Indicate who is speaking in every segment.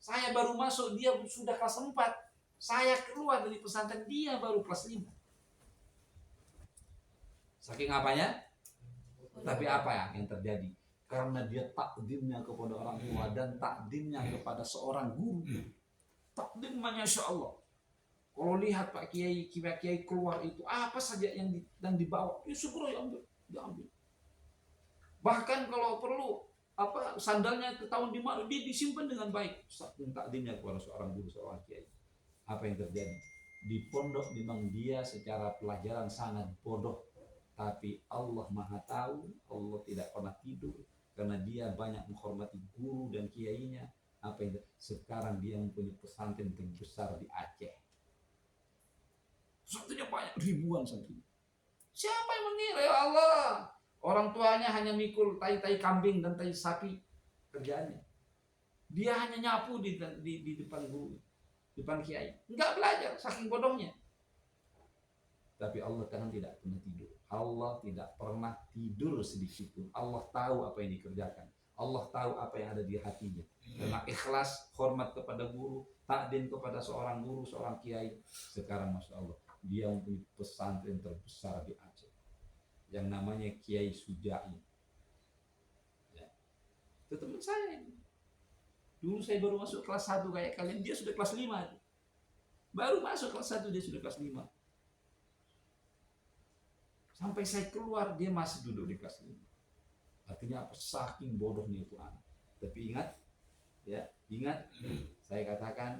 Speaker 1: Saya baru masuk, dia sudah kelas 4. Saya keluar dari pesantren, dia baru kelas 5. Saking apanya? Tapi apa yang terjadi? Karena dia takdimnya kepada orang tua dan takdimnya kepada seorang guru. Takdim, Masya Allah. Kalau lihat Pak Kiai keluar itu, apa saja yang dibawa, ya syukur diambil. Bahkan kalau perlu sandalnya ketahuan di mana, dia disimpan dengan baik. Saking takdimnya kepada seorang guru, seorang kiai. Apa yang terjadi? Di pondok memang dia secara pelajaran sangat bodoh, tapi Allah Maha Tahu, Allah tidak pernah tidur karena dia banyak menghormati guru dan kiainya. Apa yang sekarang dia mempunyai pesantren terbesar di Aceh. Santrinya banyak, ribuan santri. Siapa yang mengira, ya Allah? Orang tuanya hanya mikul tai kambing dan tai sapi kerjaannya. Dia hanya nyapu di depan guru, depan kiai. Enggak belajar, saking bodohnya. Tapi Allah kan tidak pernah tidur. Allah tidak pernah tidur sedikit pun. Allah tahu apa yang dikerjakan. Allah tahu apa yang ada di hatinya. Karena ikhlas, hormat kepada guru, takdim kepada seorang guru, seorang kiai. Sekarang Masya Allah, dia mempunyai pesantren terbesar di Aceh yang namanya Kiai Sujai. Ya. Itu teman saya. Dulu saya baru masuk kelas 1 kayak kalian, dia sudah kelas 5. Baru masuk kelas 1 dia sudah kelas 5. Sampai saya keluar dia masih duduk di kelas 5. Artinya apa? Saking bodohnya itu anak. Tapi ingat, saya katakan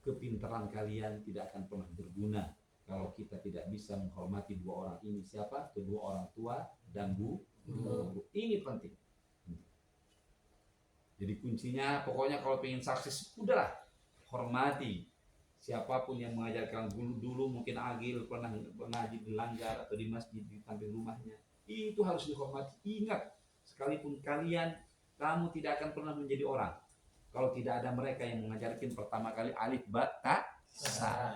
Speaker 1: kepintaran kalian tidak akan pernah berguna kalau kita tidak bisa menghormati dua orang ini. Siapa? Kedua orang tua dan guru. Ini penting. Jadi kuncinya pokoknya kalau pengen sukses, udahlah hormati siapapun yang mengajarkan. Dulu mungkin Agil pernah mengaji di Langgar atau di masjid di samping rumahnya, itu harus dihormati. Ingat, sekalipun kamu tidak akan pernah menjadi orang kalau tidak ada mereka yang mengajarkan pertama kali alif ba ta sa.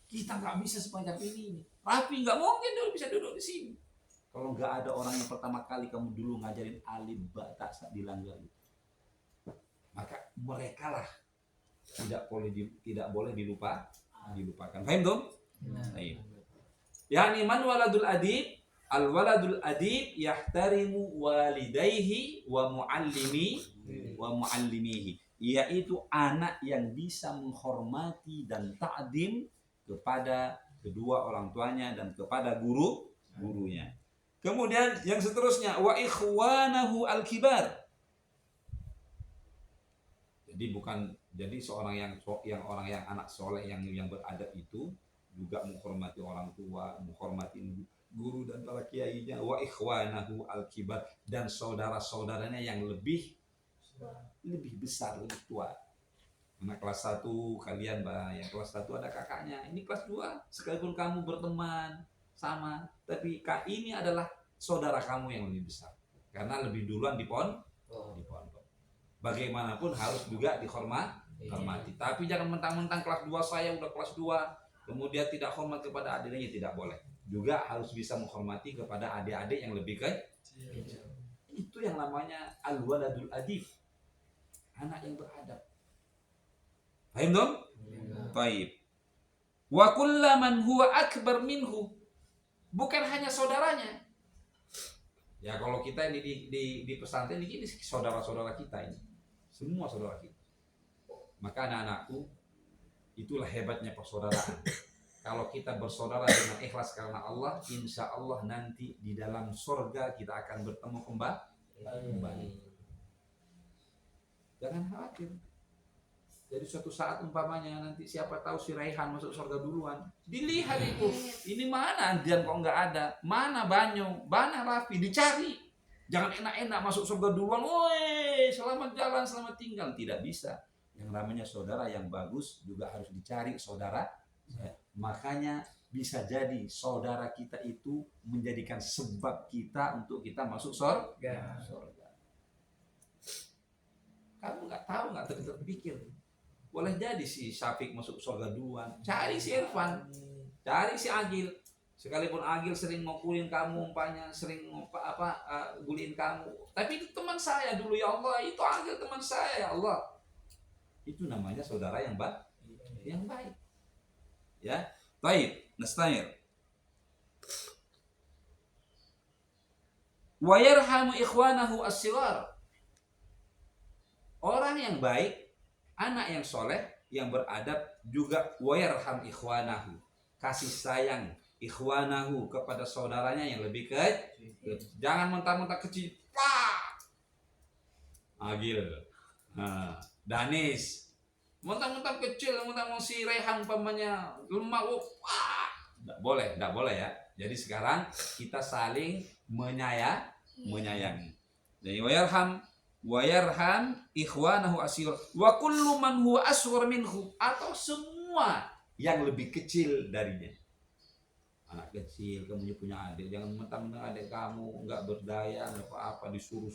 Speaker 1: Kita nggak bisa sepanjang ini. Rafi nggak mungkin dulu bisa duduk di sini kalau nggak ada orang yang pertama kali kamu dulu ngajarin alif ba ta sa di Langgar. Maka mereka lah tidak boleh dilupakan. Paham dong? Baik. Yani man waladul adib, al waladul adib yahtarimu walidayhi wa muallimihi, yaitu anak yang bisa menghormati dan ta'dim kepada kedua orang tuanya dan kepada gurunya. Kemudian yang seterusnya, wa ikhwanahu al-kibar. Jadi seorang yang anak soleh yang beradab itu juga menghormati orang tua, menghormati guru dan para kiainya. Wa ikhwanahu al-kibar, dan saudara-saudaranya yang lebih besar, lebih tua. Anak kelas 1 kalian, yang kelas 1 ada kakaknya, ini kelas 2, sekalipun kamu berteman sama, tapi ini adalah saudara kamu yang lebih besar karena lebih duluan di pondok. Bagaimanapun harus juga dihormati. Tapi jangan mentang-mentang kelas 2 saya udah kelas 2 kemudian tidak hormat kepada adiknya, tidak boleh. Juga harus bisa menghormati kepada adik-adik yang lebih kecil. Itu yang namanya al-waladul adib, anak yang beradab. Paham dong? Baik. Wa kullaman huwa akbar minhu, bukan hanya saudaranya. Ya kalau kita ini di pesantren ini saudara-saudara kita ini, semua saudara kita. Maka anak-anakku, itulah hebatnya persaudaraan. Kalau kita bersaudara dengan ikhlas karena Allah, insya Allah nanti di dalam surga kita akan bertemu kembali. Jangan khawatir. Jadi suatu saat umpamanya nanti siapa tahu si Raihan masuk surga duluan, dilihat itu, ini mana Andian kok nggak ada, mana Banyo, mana Rafi, dicari. Jangan enak-enak masuk surga duluan, woi selamat jalan, selamat tinggal. Tidak bisa. Yang namanya saudara yang bagus juga harus dicari saudara. Makanya bisa jadi saudara kita itu menjadikan sebab kita untuk kita masuk surga. Kamu nggak tahu, nggak terpikir. Boleh jadi si Syafiq masuk surga duluan. Cari si Irfan, cari si Agil. Sekalipun Agil sering mukulin kamu, umpanya sering guliin kamu, tapi itu teman saya dulu ya Allah, itu Agil teman saya ya Allah. Itu namanya saudara yang baik. Ya, baik, nasta'ir. Wa yarhamu ikhwanahu as-sighar. Orang yang baik, anak yang soleh, yang beradab juga wa yarham ikhwanahu. Kasih sayang ikhwanahu kepada saudaranya yang lebih kecil. Jangan mentah-mentah kecil. Agil, Danis, mentang-mentang kecil, mentang-mentang si Rehan pamannya lemah, nggak boleh ya. Jadi sekarang kita saling menyayangi. Jadi wayarham ikhwanahu asir wa kullu man huwa asghar minhu, atau semua yang lebih kecil darinya. Anak kecil, kamu punya adik, jangan mentang-mentang adik kamu nggak berdaya, nggak apa-apa, disuruh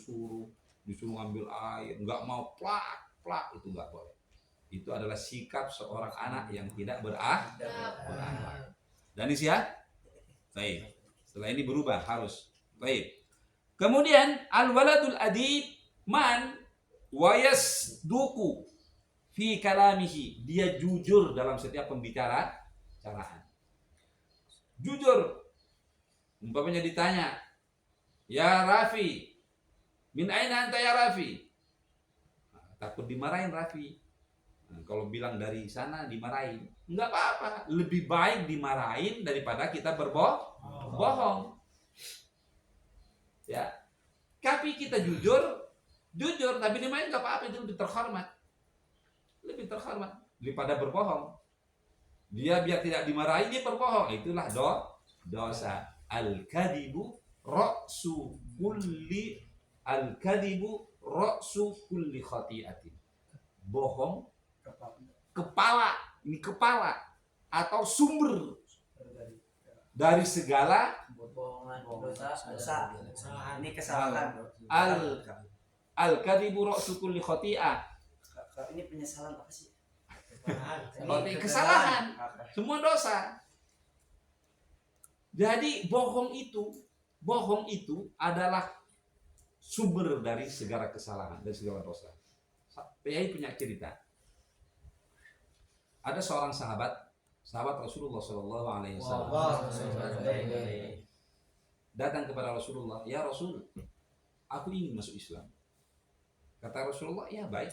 Speaker 1: ngambil air, nggak mau plak, itu nggak boleh. Itu adalah sikap seorang anak yang tidak berakhlak. Danis ya? Baik. Setelah ini berubah harus. Baik. Kemudian al-waladul adib man wayasduku fi kalamihi. Dia jujur dalam setiap pembicaraan. Jujur. Umpamanya ditanya, "Ya Rafi, min aina anta ya Rafi?" Takut dimarahin Rafi. Kalau bilang dari sana dimarahin, enggak apa-apa. Lebih baik dimarahin daripada kita berbohong. Ya. Tapi kita jujur tapi dimarahin enggak apa-apa, itu lebih terhormat daripada berbohong. Dia biar tidak dimarahin, dia berbohong. Itulah dosa. Al-kadibu ra'su kulli khati'atin. Bohong kepala atau sumber dari segala
Speaker 2: dosa. Ini kesalahan.
Speaker 1: Al-kadibu ra'su kulli khati'ah.
Speaker 2: Ini penyesalan apa sih?
Speaker 1: Kesalahan, semua dosa. Jadi bohong itu adalah sumber dari segala kesalahan dan segala dosa. Saya punya cerita. Ada seorang sahabat Rasulullah Shallallahu Alaihi Wasallam datang kepada Rasulullah, "Ya Rasul, aku ingin masuk Islam." Kata Rasulullah, "Ya baik,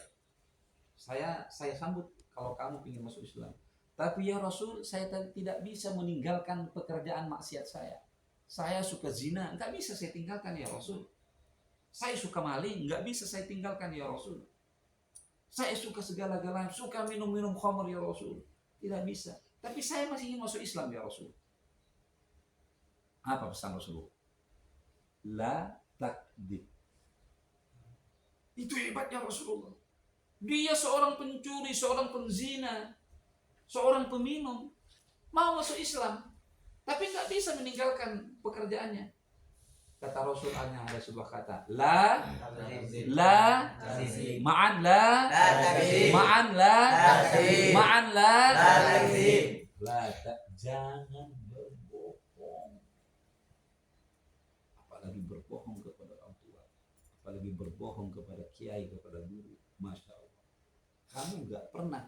Speaker 1: saya sambut kalau kamu ingin masuk Islam. Tapi ya Rasul, saya tidak bisa meninggalkan pekerjaan maksiat saya. Saya suka zina, nggak bisa saya tinggalkan ya Rasul. Saya suka maling, nggak bisa saya tinggalkan ya Rasul. Saya suka segala-galanya, suka minum khamr ya Rasul. Tidak bisa. Tapi saya masih ingin masuk Islam ya Rasul." Apa pesan Rasulullah? La takdzib. Itu hebatnya Rasulullah. Dia seorang pencuri, seorang penzina, seorang peminum, mau masuk Islam, tapi nggak bisa meninggalkan pekerjaannya. Kata Rasul hanya ada sebuah kata, la jangan berbohong. Apalagi berbohong kepada orang tua, apalagi berbohong kepada kiai, kepada guru. Masya Allah. Kamu nggak pernah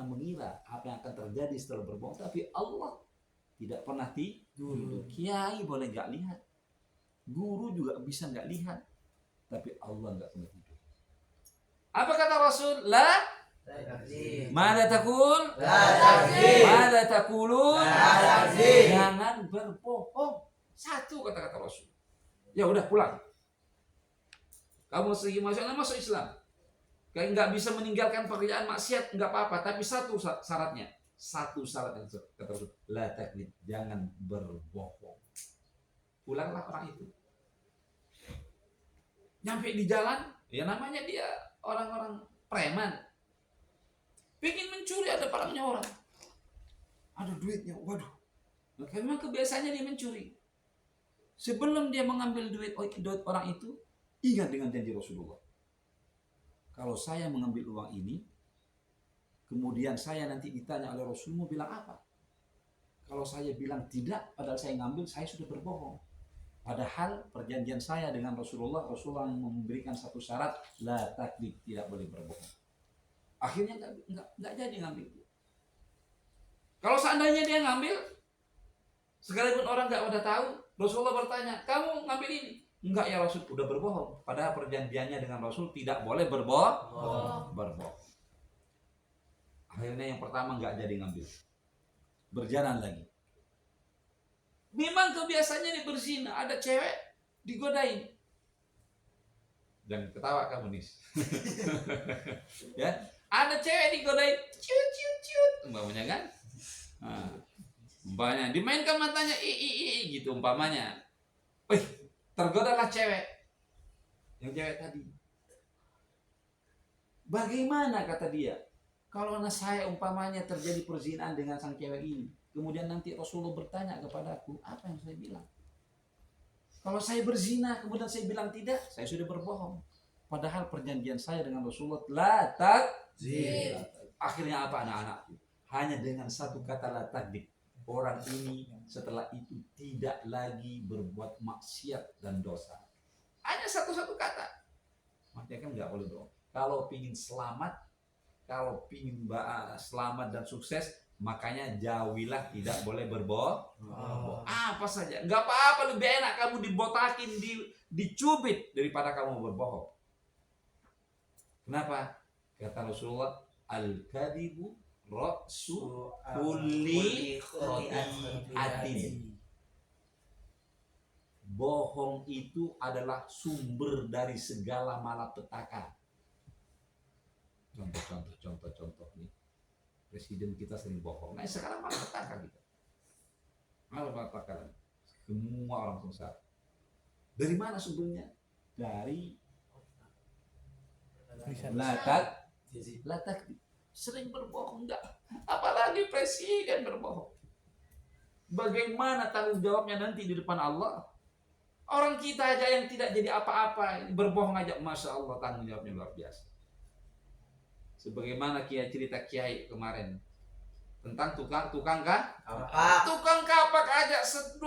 Speaker 1: mengira apa yang akan terjadi setelah berbohong, tapi Allah tidak pernah tidur. Kiai boleh nggak lihat, guru juga bisa nggak lihat, tapi Allah nggak pernah tidur. Apa kata Rasul? Mada takulun? Jangan berbohong. Satu kata Rasul. Ya udah pulang. Kamu masuk Islam. Kayak nggak bisa meninggalkan pekerjaan maksiat, nggak apa-apa. Tapi satu syarat yang kata Rasul, la takdzib, jangan berbohong. Pulanglah orang itu. Nyampe di jalan, ya namanya dia orang-orang preman. Pengen mencuri, ada barangnya orang, ada duitnya, waduh. Maka memang kebiasaannya dia mencuri. Sebelum dia mengambil duit orang itu, ingat dengan janji Rasulullah. Kalau saya mengambil uang ini, kemudian saya nanti ditanya oleh Rasul, mau bilang apa? Kalau saya bilang tidak, padahal saya ngambil, saya sudah berbohong. Padahal perjanjian saya dengan Rasulullah memberikan satu syarat, la takdzib, tidak boleh berbohong. Akhirnya nggak jadi ngambil. Kalau seandainya dia ngambil, sekalipun orang nggak pada tahu, Rasulullah bertanya, kamu ngambil ini? Enggak ya Rasul, udah berbohong. Padahal perjanjiannya dengan Rasul tidak boleh berbohong. Akhirnya yang pertama nggak jadi ngambil. Berjalan lagi. Memang kebiasaannya nih berzina, ada cewek digodain. Jangan ketawa kamu nih. Ya, ada cewek digodain, ciut, umpamanya kan? Nah, umpamanya dimainkan matanya, gitu umpamanya. Tergodalah cewek. Yang cewek tadi. Bagaimana kata dia? Kalau anak saya umpamanya terjadi perzinahan dengan sang cewek ini, kemudian nanti Rasulullah bertanya kepadaku, apa yang saya bilang? Kalau saya berzina, kemudian saya bilang tidak, saya sudah berbohong. Padahal perjanjian saya dengan Rasulullah, la takdzib. Akhirnya apa anak-anakku? Hanya dengan satu kata la takdzib, orang ini setelah itu tidak lagi berbuat maksiat dan dosa. Hanya satu kata. Makanya kan nggak boleh bohong. Kalau ingin selamat, kalau ingin selamat dan sukses, makanya jauhilah tidak boleh berbohong. Apa saja, nggak apa-apa, lebih enak kamu dibotakin, dicubit daripada kamu berbohong. Kenapa? Kata Rasulullah, al-kadibu ra'su kulli khati'atin. Bohong itu adalah sumber dari segala malapetaka. Contoh nih. Presiden kita sering bohong. Nah, sekarang malapetaka kita. Malapetaka. Semua orang sengsara. Dari mana sumbernya? Dari latak sering berbohong enggak? Apalagi presiden berbohong. Bagaimana tanggung jawabnya nanti di depan Allah? Orang kita aja yang tidak jadi apa-apa berbohong aja, masya Allah tanggung jawabnya luar biasa. Sebagaimana cerita kiai kemarin tentang tukang kapak. Tukang kapak aja 41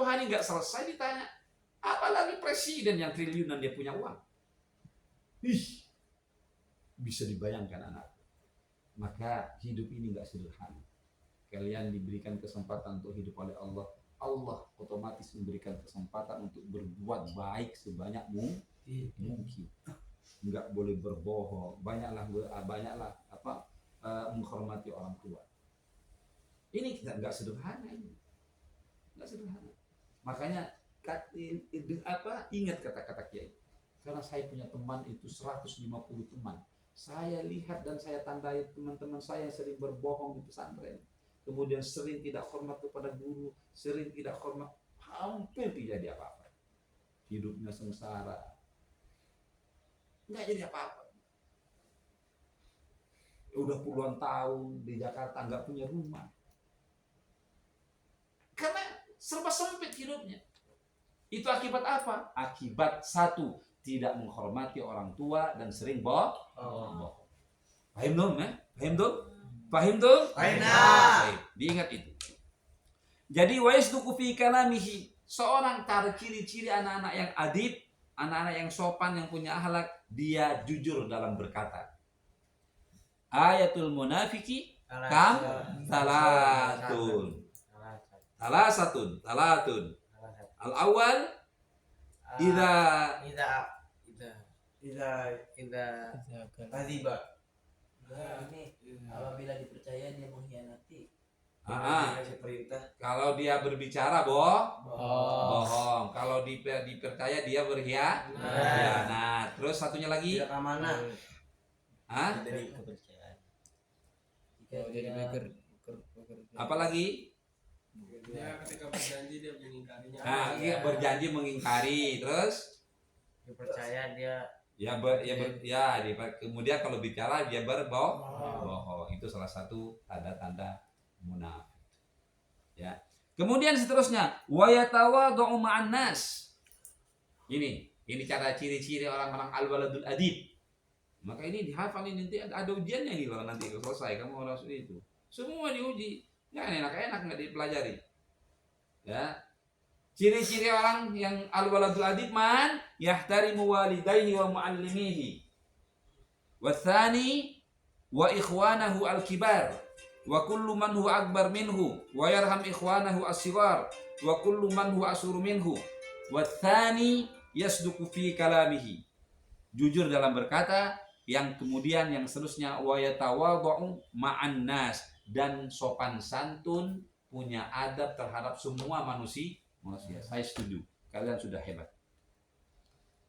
Speaker 1: hari nggak selesai ditanya. Apalagi presiden yang triliunan dia punya uang. Bisa dibayangkan anak. Maka hidup ini nggak sederhana. Kalian diberikan kesempatan untuk hidup oleh Allah. Allah otomatis memberikan kesempatan untuk berbuat baik sebanyak mungkin. Nggak boleh berbohong, banyaklah menghormati orang tua. Ini kita nggak sederhana ini, nggak sederhana. Makanya ingat kata-kata kiai. Karena saya punya teman itu 150 teman. Saya lihat dan saya tandai teman-teman saya yang sering berbohong di pesantren. Kemudian sering tidak hormat kepada guru, sering tidak hormat, hampir tidak jadi apa-apa. Hidupnya sengsara. Nggak jadi apa-apa. Udah puluhan tahun di Jakarta nggak punya rumah. Karena serba sempit hidupnya. Itu akibat apa? Akibat satu, tidak menghormati orang tua dan sering bohong. Paham dong, Paham dong? Baik, diingat itu. Jadi waisduku fi kalamihi, seorang ciri-ciri anak-anak yang adib, anak-anak yang sopan, yang punya akhlak, dia jujur dalam berkata. Ayatul munafiki kam salatun. Al-awwal idza
Speaker 2: kadiba. Ini apabila dipercaya dia mengkhianati. Perintah.
Speaker 1: Kalau dia berbicara bohong. Kalau dipercaya dia berkhianat. Terus satunya lagi
Speaker 2: Tidak amanah.
Speaker 3: Dari kepercayaan.
Speaker 1: Apa lagi?
Speaker 4: Ya, ketika berjanji dia mengingkarinya.
Speaker 1: Iya, berjanji mengingkari. Terus
Speaker 2: Dipercaya dia
Speaker 1: kemudian kalau bicara dia berbohong. Itu salah satu tanda-tanda munafik. Ya. Kemudian seterusnya, wa yatawadhu ma'an nas. Ini cara ciri-ciri orang-orang al-waladul adib. Maka ini dihafal, ini nanti ada ujiannya nih kalau nanti selesai kamu harus itu. Semua diuji. Jangan enak-enak nggak dipelajari. Ya. Ciri-ciri orang yang al-waladul adib man yahtarimu walidayhi wa muallimihi. Wa tsani wa ikhwanahu al-kibar. Wa kullu man huwa akbar minhu wa yarham ikhwanahu as-sighar wa kullu man huwa asuru minhu. Wa tsani yasduqu fi kalamihi. Jujur dalam berkata, yang kemudian yang seterusnya wa yatawadhu ma'an nas, dan sopan santun, punya adab terhadap semua manusia. Saya setuju. Kalian sudah hebat.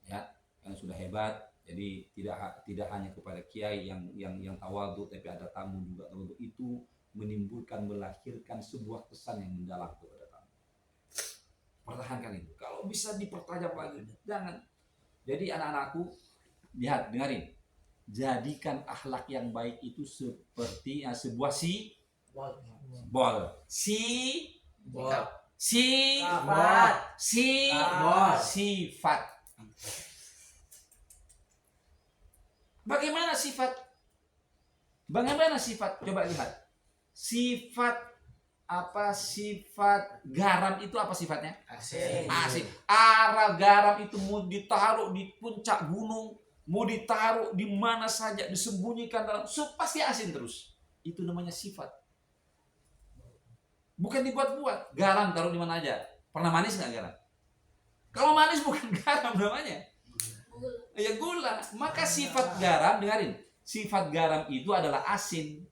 Speaker 1: Ya, kalian sudah hebat. Jadi tidak hanya kepada kiai yang tawadhu, tapi ada tamu juga tawadhu. Itu melahirkan sebuah kesan yang mendalam kepada tamu. Pertahankan itu. Kalau bisa dipertajam lagi, jangan. Jadi anak-anakku, lihat, dengarin. Jadikan akhlak yang baik itu seperti sebuah bol. Sifat. Bagaimana sifat? Coba lihat. Sifat apa? Sifat garam itu apa sifatnya? Asin. Arah garam itu mau ditaruh di puncak gunung, mau ditaruh di mana saja, disembunyikan dalam, pasti asin terus. Itu namanya sifat. Bukan dibuat-buat. Garam taruh di mana aja. Pernah manis nggak garam? Kalau manis bukan garam namanya. Ya gula. Maka sifat garam, dengarin. Sifat garam itu adalah asin.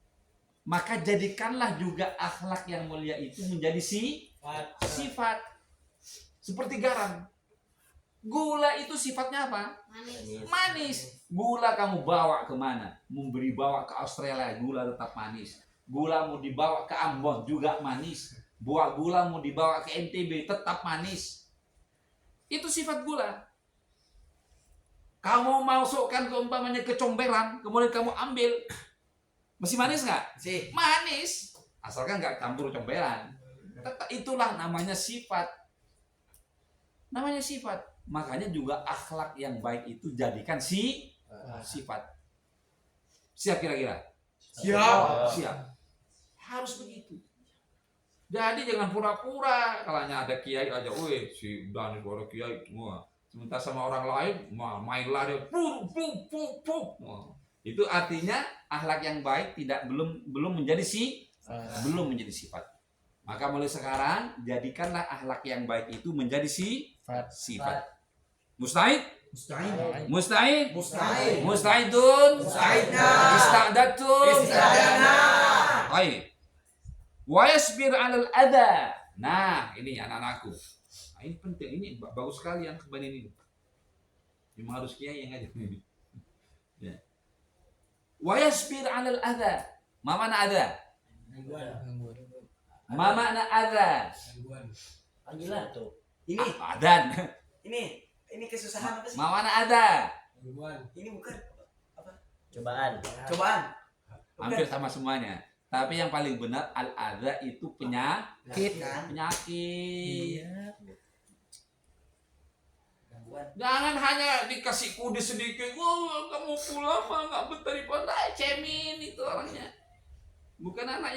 Speaker 1: Maka jadikanlah juga akhlak yang mulia itu menjadi sifat. Seperti garam. Gula itu sifatnya apa? Manis. Gula kamu bawa kemana? Bawa ke Australia, gula tetap manis. Gula mau dibawa ke Ambon juga manis. Buah gula mau dibawa ke NTB tetap manis. Itu sifat gula. Kamu masukkan umpamanya ke comberan, kemudian kamu ambil, masih manis nggak? Manis. Asalkan nggak campur comberan. Itulah namanya sifat. Makanya juga akhlak yang baik itu jadikan sifat. Siap kira-kira? Siap. Harus begitu. Jadi jangan pura-pura. Kalau ada kiai aja, weh si Dani suara kiai semua. Sementara sama orang lain main lari, itu artinya akhlak yang baik belum menjadi sifat. Maka mulai sekarang jadikanlah akhlak yang baik itu menjadi sifat. Mustahid? Mustahidun? Ista'datun? Baik. Wa yasbir 'alal adha. Nah, ini anak-anakku. Nah, ini penting, ini bagus sekali yang keban ini. Cuma harus kiai yang aja. Ya. Wa yasbir 'alal adha. Ma mana adha? Ma mana adha?
Speaker 2: Panggilan tuh.
Speaker 3: Ini
Speaker 1: Adan.
Speaker 3: ini kesusahan apa sih?
Speaker 1: Ma mana adha?
Speaker 3: Ini bukan
Speaker 2: Cobaan.
Speaker 1: Hampir sama semuanya. Tapi yang paling benar al-adha itu penyakit. Jangan hanya dikasih kudis sedikit. Kamu pulang mah nggak betah di pondok. Cemin itu orangnya. Bukan anak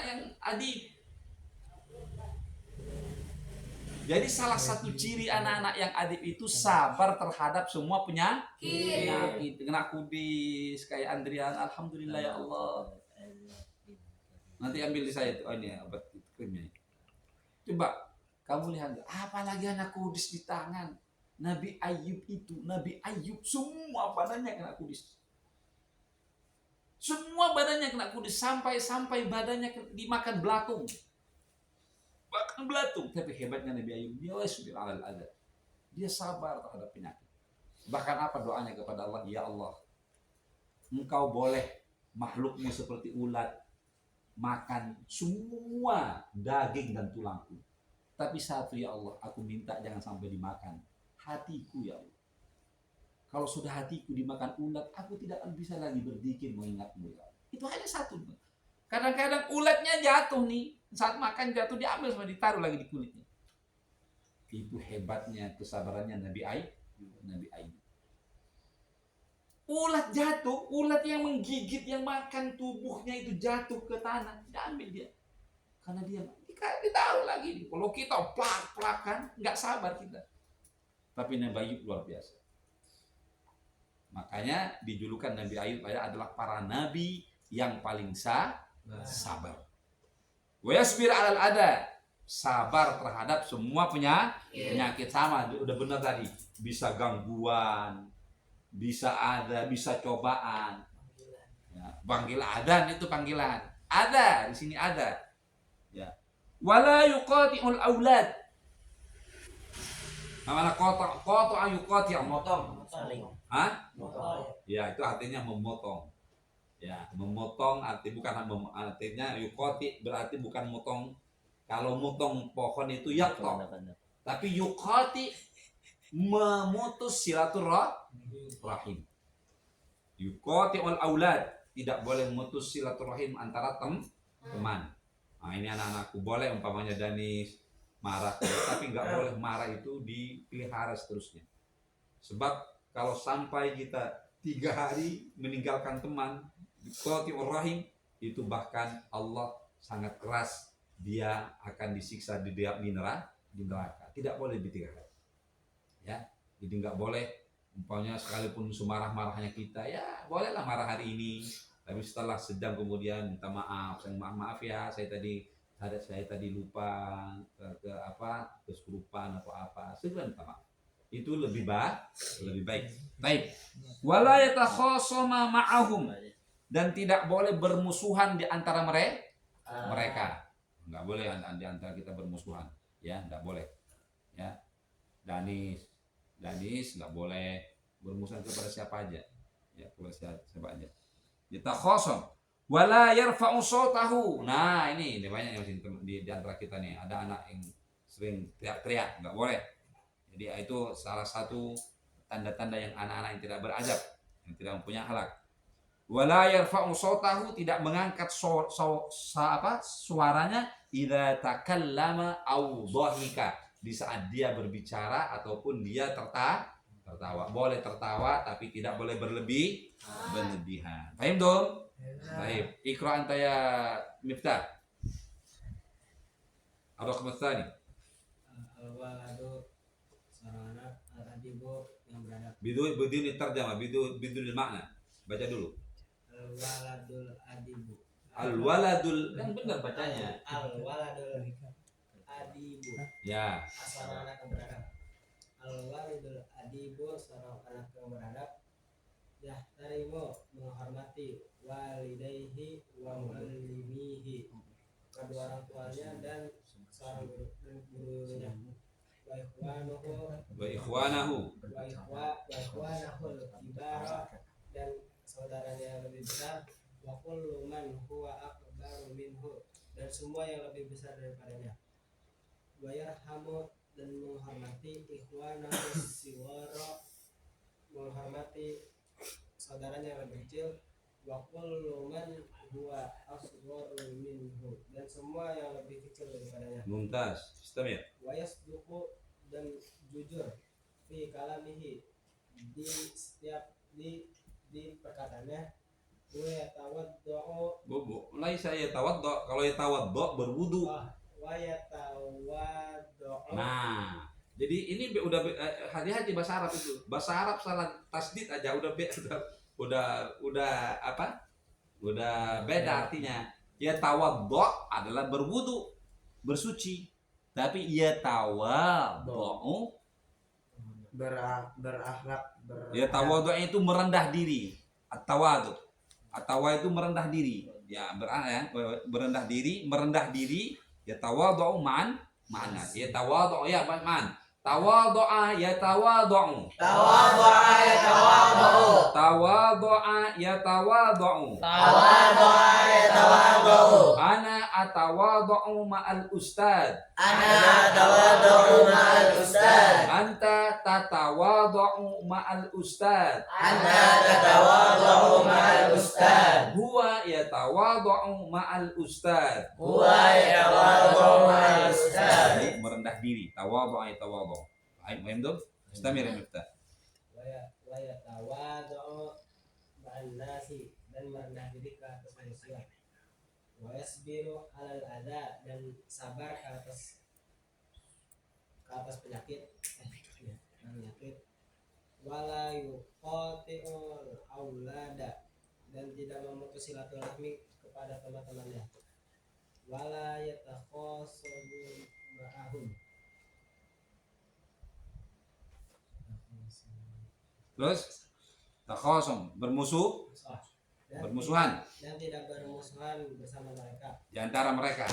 Speaker 1: yang adib. Jadi salah satu ciri anak-anak yang adib itu sabar terhadap semua penyakit. Kena kudis kayak Andrian, alhamdulillah ya Allah. Nanti ambil di saya tuh, ini obat krimnya. Coba kamu lihat, apalagi anak kudis di tangan. Nabi Ayub semua badannya kena kudis. Sampai badannya dimakan belatung. Tapi hebatnya Nabi Ayub, dia sabar terhadap penyakit. Bahkan apa doanya kepada Allah? Ya Allah, Engkau boleh makhlukmu seperti ulat makan semua daging dan tulangku. Tapi satu ya Allah, aku minta jangan sampai dimakan hatiku ya Allah. Kalau sudah hatiku dimakan ulat, aku tidak akan bisa lagi berzikir mengingatmu ya Allah. Itu hanya satu. Kadang-kadang ulatnya jatuh nih, saat makan jatuh diambil sama ditaruh lagi di kulitnya. Itu hebatnya kesabarannya Nabi Ayub. Ulat jatuh, ulat yang menggigit, yang makan tubuhnya itu jatuh ke tanah, diambil dia. Karena dia ditaruh lagi. Kalau kita plak-plakan, nggak sabar kita. Tapi Nabi Ayub luar biasa. Makanya dijulukan Nabi Ayub adalah para nabi yang paling sabar. Wa yasbir 'alal ada. Sabar terhadap semua penyakit sama. Udah benar tadi. Bisa gangguan, bisa ada, bisa cobaan. Ya, panggil adan itu panggilan. Ada di sini ada. Ya. Wala yuqati'ul aulad. Mana qata yuqati'
Speaker 3: Motong.
Speaker 2: Saling.
Speaker 1: Hah?
Speaker 2: Motong.
Speaker 1: Ya, itu artinya memotong. Ya, memotong artinya yuqati berarti bukan motong. Kalau motong pohon itu yaqta. Tapi yuqati memutus silaturahim. Yuqati'ul aulad, tidak boleh memutus silaturahim antara teman. Nah, ini anak-anakku boleh umpamanya Danis marah, tapi nggak boleh marah itu dipelihara seterusnya. Sebab kalau sampai kita 3 hari meninggalkan teman, yuqati'ur rahim, itu bahkan Allah sangat keras, dia akan disiksa di neraka. Tidak boleh di 3 hari. Ya, jadi nggak boleh umpamanya sekalipun semarah-marahnya kita, ya bolehlah marah hari ini. Tapi setelah sejam kemudian minta maaf, maaf ya, saya tadi lupa kesurupan atau apa, segera minta maaf. Itu lebih baik. Baik. Wala yatakhasama ma'ahum, dan tidak boleh bermusuhan di antara mereka. Enggak boleh di antara kita bermusuhan, ya, enggak boleh. Ya. Danis enggak boleh bermusuhan kepada siapa aja. Ya, kepada siapa aja. Yatakhasam wala yarfa'u sautahu. Nah, ini banyak yang di antara kita nih, ada anak yang sering teriak-teriak, enggak boleh. Jadi itu salah satu tanda-tanda yang anak-anak yang tidak beradab, yang tidak mempunyai akhlak. Wala yarfa'u sautahu, tidak mengangkat suaranya idza takallama aw dhahika, di saat dia berbicara ataupun dia tertawa. Boleh tertawa tapi tidak boleh berlebihan. Paham dong? Baik. Iqra anta ya Miftah. Ar-raqam tsani.
Speaker 4: Al-waladu seorang anak, al-adibu yang beradab.
Speaker 1: Biduni tarjamah, biduni makna. Baca dulu.
Speaker 4: Al-waladul adibu.
Speaker 1: Al-waladul, kan benar bacanya.
Speaker 4: Al-waladul adibu.
Speaker 1: Ya.
Speaker 4: Seorang anak yang beradab. Al-waladul adibu, seorang anak yang beradab. Yahtarimu, menghormati walidayhi wa muallimihi, kedua orang tuanya dan seorang gurunya. Wa ikhwanahu kibara, dan saudaranya yang lebih besar. Wa kullu man huwa akbaru minhu, dan semua yang lebih besar daripadanya. Wa yarhamu, dan menghormati ikhwanahu siwara, menghormati saudaranya yang lebih kecil. Wa kullu man huwa asgharu minhu, dan semua yang lebih kecil daripadanya.
Speaker 1: Mumtaz. Istamir.
Speaker 4: Wa yasduqu, dan jujur fi kalamihi, di setiap di perkataannya. Wa yatawaddu,
Speaker 1: Laisa yatawaddu, kalau yatawaddu berwudu.
Speaker 4: wa yatawaddu.
Speaker 1: Nah, jadi ini udah hati-hati bahasa Arab itu. Bahasa Arab salah tasdid aja udah apa? Udah beda artinya. Yatawaddu adalah berwudu, bersuci. Tapi yatawaddu
Speaker 3: berakhlak
Speaker 1: yatawaddu itu merendah diri. At-tawaddu. At-tawaddu itu merendah diri. Ya, merendah diri. Yatawaddu ma'an ma'ana. Yatawaddu ya man. Tawaddu'a yatawaddu.
Speaker 3: tawadhu'a yatawadhu
Speaker 1: Tawaddu'a yatawaddu.
Speaker 3: tawadhu'a yatawadhu
Speaker 1: Ana atawaddu ma'al ustad.
Speaker 3: ana tawadhu ma'al ustad
Speaker 1: Anta tatawaddu ma'al ustad.
Speaker 3: anta tatawadhu ma'al ustad
Speaker 1: Huwa yatawaddu ma'al ustad.
Speaker 3: huwa yatawadhu ma'al ustad.
Speaker 1: Jadi merendah diri. Tawaddu'a yatawaddu. Paham dong? Istamir ya Miftah.
Speaker 4: Wa yatawaddu ma'an nasi, dan merendah diri ke atas manusia. wa yasbiru alal adza dan sabar ke atas penyakit wala yuqati'ul aulada dan tidak memutus silaturahmi kepada teman-temannya wala yatakhasabu ma'ahum
Speaker 1: Terus takhasum, bermusuhan
Speaker 4: dan tidak bermusuhan bersama mereka
Speaker 1: di antara mereka.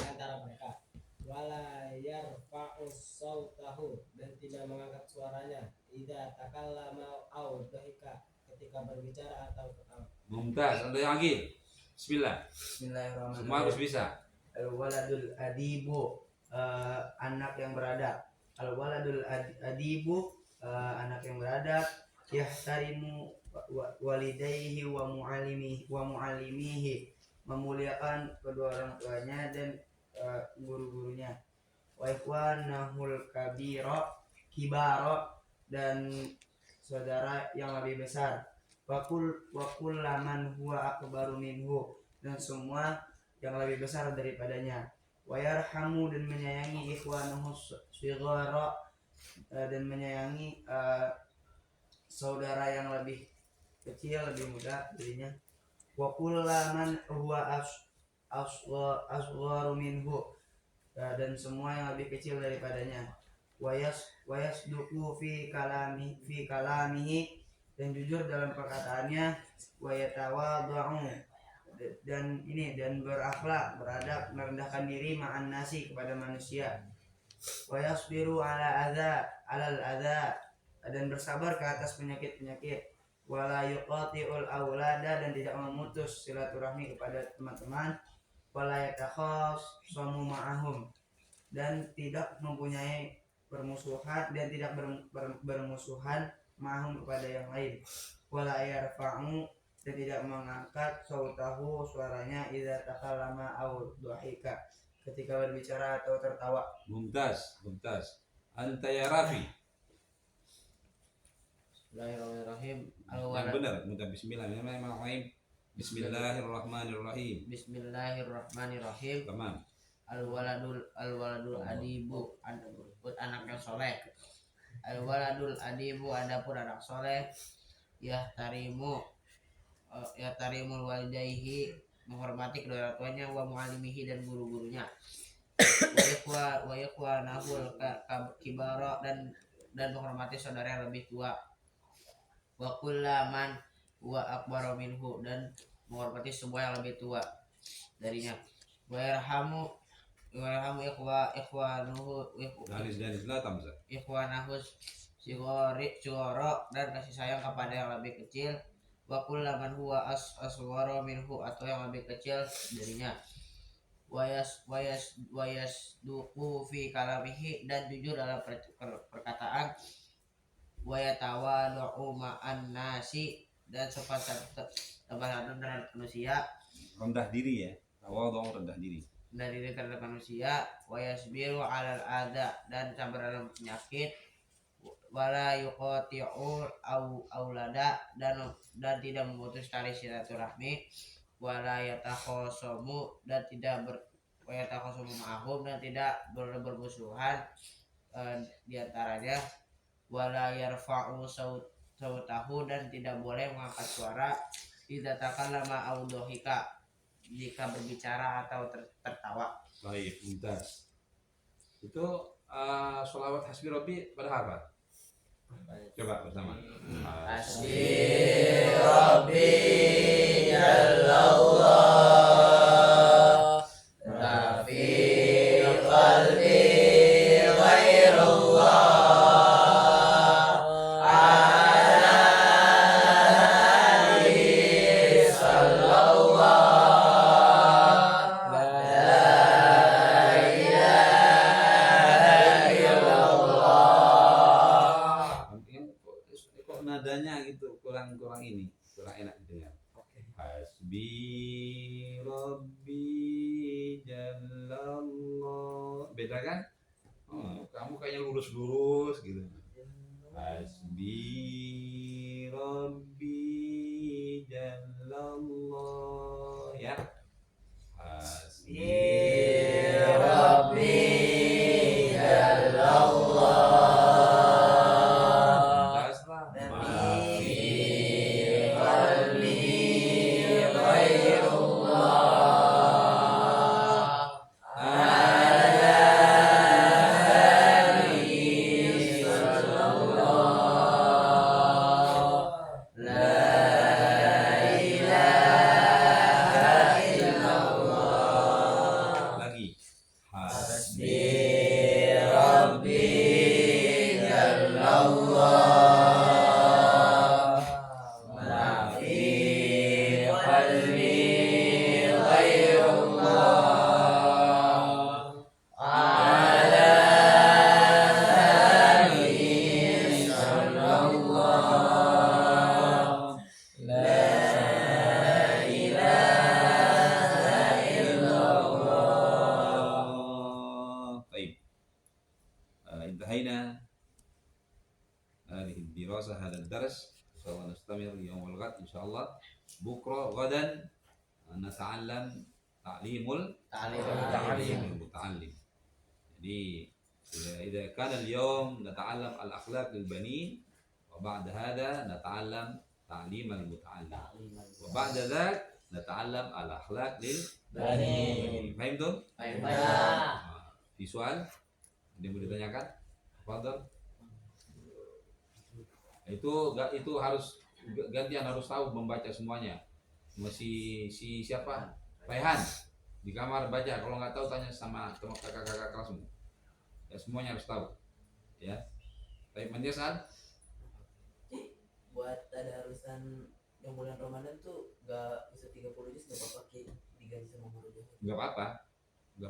Speaker 4: wala yarfa'u sautahu dan tidak mengangkat suaranya idza takallama au dhahika ketika berbicara atau ketawa.
Speaker 1: Mumtaz, ada yang lagi? Bismillah.
Speaker 3: Bismillahirrahmanirrahim.
Speaker 1: Semua harus bisa.
Speaker 3: Al-waladul adibu, anak yang beradab. Al-waladul adibu, anak yang beradab. Yahtarimu walidayhi wa mu'alimihi, memuliakan kedua orang tuanya dan guru-gurunya. Wa ikhwanahul kibara dan saudara yang lebih besar. Wa kullaman huwa akbaru minhu, dan semua yang lebih besar daripadanya. Wa yarhamu dan menyayangi ikhwanahu shighara, dan menyayangi saudara yang lebih kecil, lebih muda darinya. Wa kullaman huwa asgharu minhu, dan semua yang lebih kecil daripadanya. Wa yasduqu fi kalamihi dan jujur dalam perkataannya. Wa yatawadhu dan berakhlak, beradab, merendahkan diri ma'an nasi kepada manusia. Wa yasbiru alal adza dan bersabar ke atas penyakit-penyakit. Wala yuqati'ul aulada dan tidak memutus silaturahmi kepada teman-teman. Wala yatakhasamu ma'ahum dan tidak mempunyai permusuhan dan tidak bermusuhan ma'ahum kepada yang lain. Wala yarfa'u dan tidak mengangkat sautahu suaranya idza takallama au dhahika ketika berbicara atau tertawa.
Speaker 1: Mumtaz. Anta ya Rafi.
Speaker 2: Bismillahirrahmanirrahim.
Speaker 1: Yang benar, Bismillahirrahmanirrahim. Bismillahirrahmanirrahim.
Speaker 2: Bismillahirrahmanirrahim.
Speaker 1: Tamam.
Speaker 2: Al-waladul adibu, anak yang soleh. Al-waladul adibu, adapun anak soleh. Yahtarimul walidayhi, menghormati kedua orang tuanya, wa mu'alimihi dan guru-gurunya. Wa ikhwanahul kibara dan menghormati saudara yang lebih tua. Wa kullaman wa akbaru minhu dan menghormati semua yang lebih tua darinya. Wa yarhamu ikhwanuhu
Speaker 1: Danis la tamza.
Speaker 2: ikhwanahu sigara dan kasih sayang kepada yang lebih kecil. Wa kullaman huwa asghara minhu atau yang lebih kecil darinya. Wa yasduqu fi kalamihi dan jujur dalam perkataan. Wa yatawadhu ma'an nasi dan sopan santun dengan manusia.
Speaker 1: Rendah diri ya. Tawadhu, rendah diri.
Speaker 2: Rendah diri terhadap manusia. Wa yasbiru alal adza dan sabar dalam penyakit. Wala yuqati'u aulada dan tidak memutus tali silaturahmi. Wala yatakhasamu dan tidak ma'ahum dan tidak bermusuhan di antaranya. Wala yarfa'u sautahu dan tidak boleh mengangkat suara idza takallama au dhahika jika berbicara atau tertawa.
Speaker 1: Baik, Mumtaz. Itu sholawat hasbi rabbi pada apa? Coba bersama.
Speaker 3: Hasbi Rabbi Jallallah, Rafi qalbi ghairullah, ala alihi sallallahu, la ilaha illallah.
Speaker 1: Kok nadanya gitu kurang ini, kurang enak didengar. Hasbi Rabbi Jallallah. Beda kan? Oh, kamu kayaknya lurus-lurus gitu. Hasbi Rabbi Jallallah ya. Hasbi دراسة هذا الدرس إن شاء الله نستمر يوم الغد إن شاء الله بكرة غدا نتعلم تعليم المتعلم. Jadi إذا كان اليوم نتعلم الأخلاق للبنين وبعد هذا نتعلم تعليم المتعلم وبعد ذلك نتعلم الأخلاق للبنين. فهمتم؟ في سؤال ada yang mau ditanyakan? Fadhal. Itu harus gantian, harus tahu membaca semuanya. Masih si siapa? Raihan di kamar baca. Kalau nggak tahu tanya sama kakak-kakak kelasmu. Ya semuanya harus tahu. Ya. Baik, Manjasan.
Speaker 5: Buat tadarusan yang bulan Ramadan tuh nggak bisa 30 juz, nggak apa-apa diganti sama guru juga.
Speaker 1: Nggak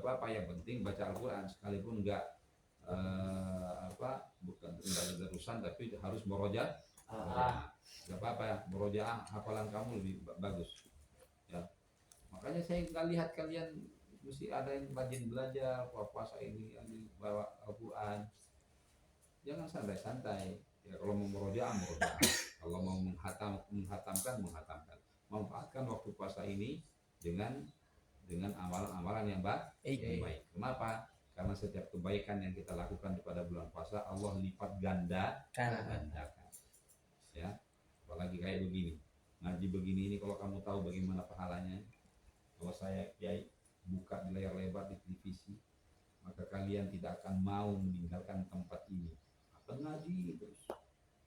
Speaker 1: apa-apa, yang penting baca Al-Quran sekalipun nggak bukan tadarusan tapi harus murojaah. Nggak apa-apa, murojaah hafalan kamu lebih bagus. Ya. Makanya saya nggak lihat kalian mesti ada yang rajin belajar puasa ini bawa Al-Quran. Jangan santai-santai. Ya, kalau mau murojaah, kalau mau menghatamkan. Manfaatkan waktu puasa ini dengan amalan-amalan yang baik. Kenapa? Karena setiap kebaikan yang kita lakukan pada bulan puasa Allah lipat gandakan. Ya, apalagi kayak begini. Ngaji begini ini kalau kamu tahu bagaimana pahalanya. Kalau saya kiai buka di layar lebar di televisi, maka kalian tidak akan mau meninggalkan tempat ini. Apa ngaji terus?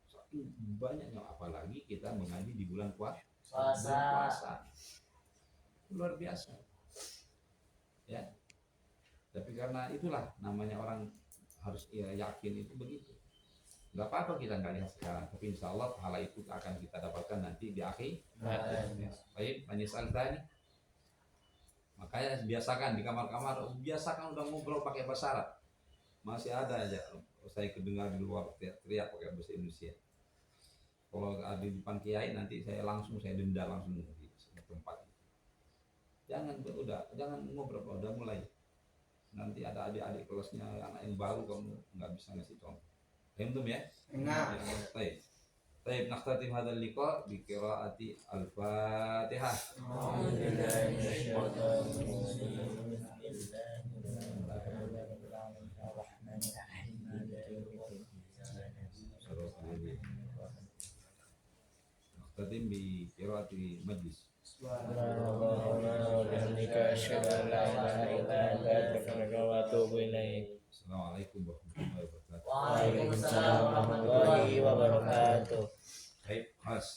Speaker 1: Saking banyaknya, apalagi kita mengaji di bulan puasa. Luar biasa. Ya. Tapi karena itulah namanya orang harus yakin itu begitu. Gak apa-apa kita nggak lihat sekarang, tapi insya Allah pahala itu akan kita dapatkan nanti di akhir. Baik, Manisal tadi. Makanya biasakan di kamar-kamar, biasakan udah ngobrol pakai bahasa Arab. Masih ada aja saya kedengar di luar teriak pakai bahasa Indonesia. Kalau ada di depan kiai nanti saya denda langsung di tempat. Jangan ngobrol, udah mulai. Nanti ada adik-adik kelasnya anak yang baru kamu nggak bisa ngasih contoh. Faham ya?
Speaker 3: Enggak.
Speaker 1: Baik, nakhtatim hadzal liqa bi qiraati al-Fatihah. Nakhtatim bi qiraati majlis. Assalamualaikum warahmatullahi wabarakatuh.
Speaker 5: Waalaikumsalam warahmatullahi wabarakatuh.
Speaker 1: Baik, Mas.